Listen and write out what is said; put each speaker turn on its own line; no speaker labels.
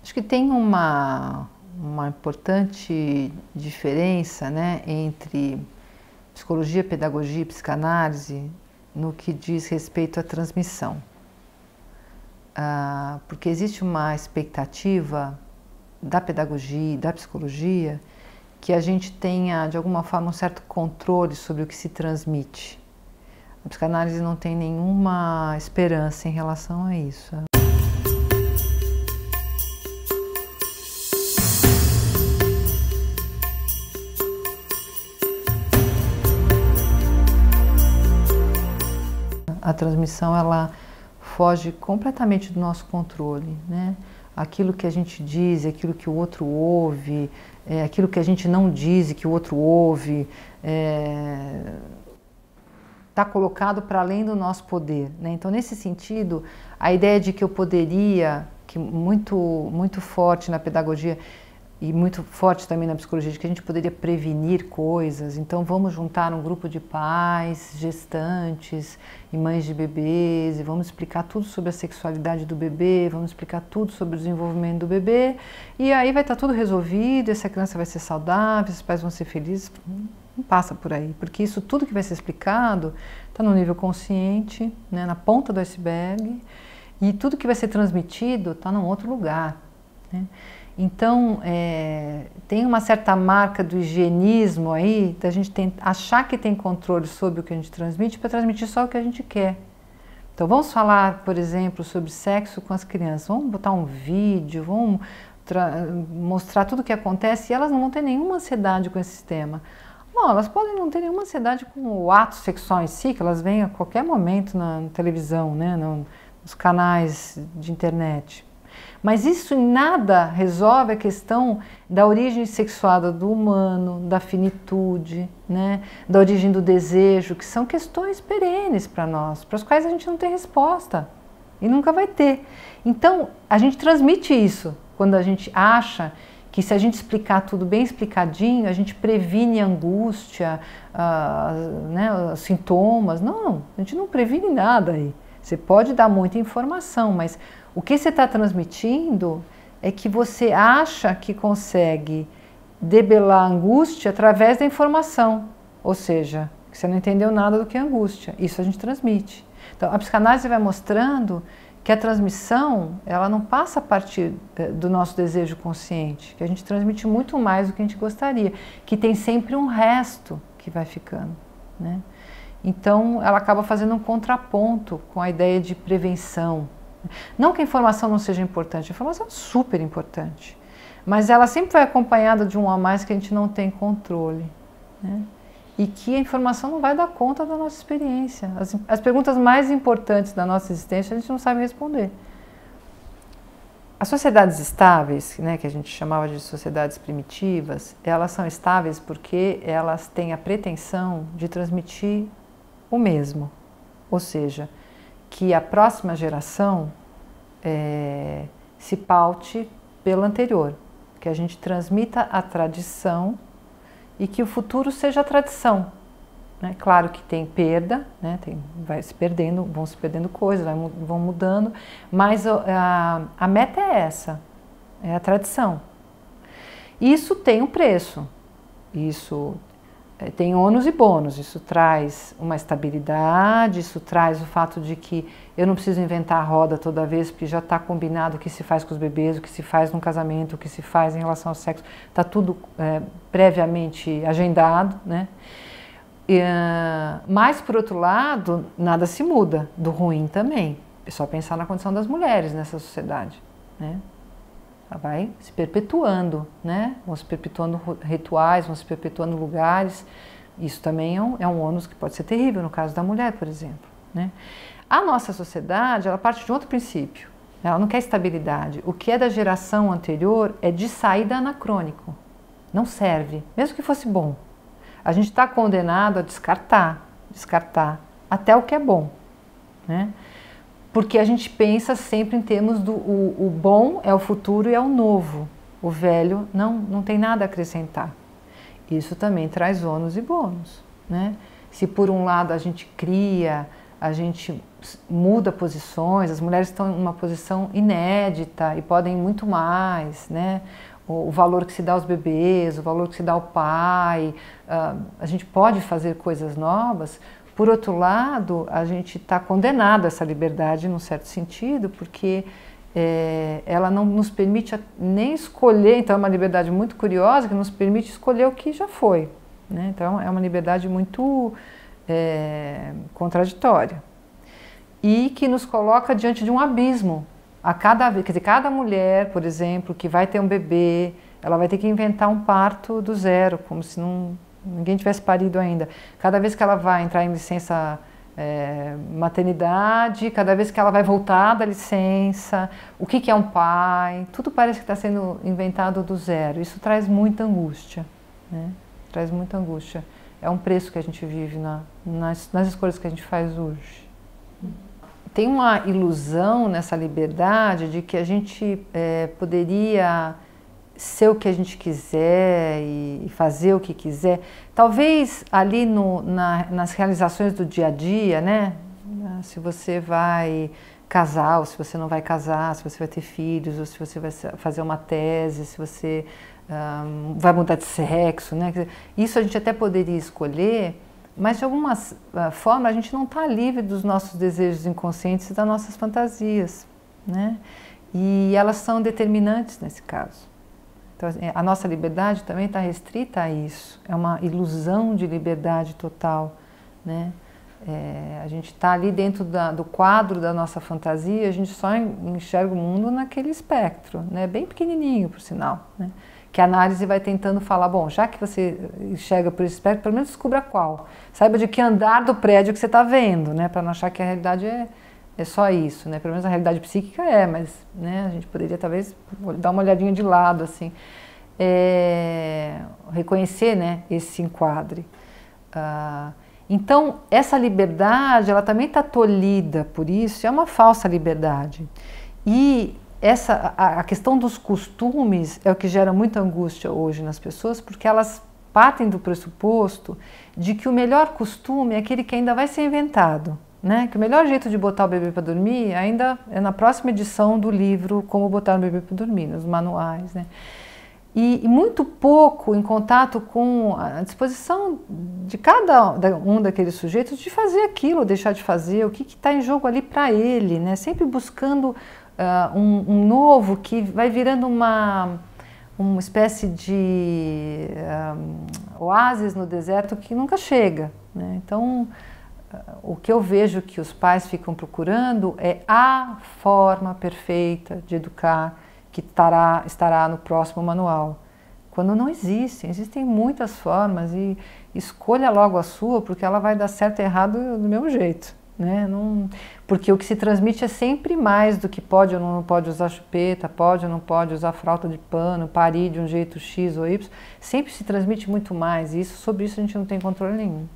Acho que tem uma importante diferença, né, entre psicologia, pedagogia e psicanálise no que diz respeito à transmissão. Porque existe uma expectativa da pedagogia e da psicologia que a gente tenha, de alguma forma, um certo controle sobre o que se transmite. A psicanálise não tem nenhuma esperança em relação a isso. A transmissão, ela foge completamente do nosso controle, né? Aquilo que a gente diz, aquilo que o outro ouve, aquilo que a gente não diz e que o outro ouve, está colocado para além do nosso poder, né? Então, nesse sentido, a ideia de que eu poderia, que muito forte na pedagogia e muito forte também na psicologia, de que a gente poderia prevenir coisas. Então vamos juntar um grupo de pais, gestantes e mães de bebês e vamos explicar tudo sobre a sexualidade do bebê, vamos explicar tudo sobre o desenvolvimento do bebê e aí vai estar tudo resolvido, essa criança vai ser saudável, os pais vão ser felizes. Não passa por aí, porque isso tudo que vai ser explicado está no nível consciente, né, na ponta do iceberg, e tudo que vai ser transmitido está num outro lugar, né? Então, tem uma certa marca do higienismo aí, da gente achar que tem controle sobre o que a gente transmite para transmitir só o que a gente quer. Então, vamos falar, por exemplo, sobre sexo com as crianças, vamos botar um vídeo, vamos mostrar tudo o que acontece e elas não vão ter nenhuma ansiedade com esse tema. Bom, elas podem não ter nenhuma ansiedade com o ato sexual em si, que elas veem a qualquer momento na televisão, né, nos canais de internet. Mas isso em nada resolve a questão da origem sexuada do humano, da finitude, né? Da origem do desejo, que são questões perenes para nós, para as quais a gente não tem resposta e nunca vai ter. Então, a gente transmite isso quando a gente acha que se a gente explicar tudo bem explicadinho, a gente previne a angústia, né, os sintomas. Não, a gente não previne nada aí. Você pode dar muita informação, mas o que você está transmitindo é que você acha que consegue debelar a angústia através da informação, ou seja, que você não entendeu nada do que é angústia. Isso a gente transmite. Então, a psicanálise vai mostrando que a transmissão, ela não passa a partir do nosso desejo consciente, que a gente transmite muito mais do que a gente gostaria, que tem sempre um resto que vai ficando, né? Então, ela acaba fazendo um contraponto com a ideia de prevenção. Não que a informação não seja importante, a informação é super importante, mas ela sempre vai acompanhada de um a mais que a gente não tem controle, né? E que a informação não vai dar conta da nossa experiência. As perguntas mais importantes da nossa existência a gente não sabe responder. As sociedades estáveis, né, que a gente chamava de sociedades primitivas, elas são estáveis porque elas têm a pretensão de transmitir o mesmo, ou seja, que a próxima geração se paute pela anterior, que a gente transmita a tradição e que o futuro seja a tradição, né? Claro que tem perda, né? Vão se perdendo coisas, vão mudando, mas a meta é essa, é a tradição. Isso tem um preço, isso tem ônus e bônus, isso traz uma estabilidade, isso traz o fato de que eu não preciso inventar a roda toda vez, porque já está combinado o que se faz com os bebês, o que se faz num casamento, o que se faz em relação ao sexo, está tudo previamente agendado, né? Mas, por outro lado, nada se muda, do ruim também. É só pensar na condição das mulheres nessa sociedade, né? Ela vai se perpetuando, né? Vão se perpetuando rituais, vão se perpetuando lugares. Isso também é um ônus que pode ser terrível no caso da mulher, por exemplo, né? A nossa sociedade, ela parte de outro princípio. Ela não quer estabilidade. O que é da geração anterior é de saída anacrônico. Não serve, mesmo que fosse bom. A gente está condenado a descartar até o que é bom, né? Porque a gente pensa sempre em termos do o bom é o futuro e é o novo. O velho não tem nada a acrescentar. Isso também traz ônus e bônus, né? Se por um lado a gente cria, a gente muda posições, as mulheres estão em uma posição inédita e podem muito mais, né? O valor que se dá aos bebês, o valor que se dá ao pai, a gente pode fazer coisas novas. Por outro lado, a gente está condenado a essa liberdade, num certo sentido, porque ela não nos permite nem escolher, então é uma liberdade muito curiosa, que nos permite escolher o que já foi, né? Então é uma liberdade muito contraditória e que nos coloca diante de um abismo. Quer dizer, cada mulher, por exemplo, que vai ter um bebê, ela vai ter que inventar um parto do zero, como se ninguém tivesse parido ainda. Cada vez que ela vai entrar em licença maternidade, cada vez que ela vai voltar da licença, o que é um pai, tudo parece que está sendo inventado do zero. Isso traz muita angústia, né? Traz muita angústia. É um preço que a gente vive nas escolhas que a gente faz hoje. Tem uma ilusão nessa liberdade de que a gente poderia ser o que a gente quiser e fazer o que quiser. Talvez ali nas realizações do dia a dia, né? Se você vai casar ou se você não vai casar, se você vai ter filhos ou se você vai fazer uma tese, se você vai mudar de sexo, né? Isso a gente até poderia escolher, mas de alguma forma a gente não está livre dos nossos desejos inconscientes e das nossas fantasias, né? E elas são determinantes nesse caso. Então, a nossa liberdade também está restrita a isso. É uma ilusão de liberdade total, né? A gente está ali dentro do quadro da nossa fantasia, a gente só enxerga o mundo naquele espectro, né? Bem pequenininho, por sinal, né? Que a análise vai tentando falar, bom, já que você enxerga por esse espectro, pelo menos descubra qual. Saiba de que andar do prédio que você está vendo, né? Para não achar que a realidade é só isso, né? Pelo menos a realidade psíquica mas, né, a gente poderia talvez dar uma olhadinha de lado, assim. Reconhecer, né, esse enquadre. Então, essa liberdade, ela também está tolhida por isso, é uma falsa liberdade. E a questão dos costumes é o que gera muita angústia hoje nas pessoas, porque elas partem do pressuposto de que o melhor costume é aquele que ainda vai ser inventado, né? Que o melhor jeito de botar o bebê para dormir ainda é na próxima edição do livro Como Botar o Bebê para Dormir, nos manuais, né? E muito pouco em contato com a disposição de cada um daqueles sujeitos de fazer aquilo, deixar de fazer, o que está em jogo ali para ele, né? Sempre buscando um novo que vai virando uma espécie de oásis no deserto que nunca chega, né? Então, o que eu vejo que os pais ficam procurando é a forma perfeita de educar que estará no próximo manual. Quando não existem muitas formas e escolha logo a sua, porque ela vai dar certo e errado do mesmo jeito, né? Porque o que se transmite é sempre mais do que pode ou não pode usar chupeta, pode ou não pode usar fralda de pano, parir de um jeito X ou Y, sempre se transmite muito mais e sobre isso a gente não tem controle nenhum.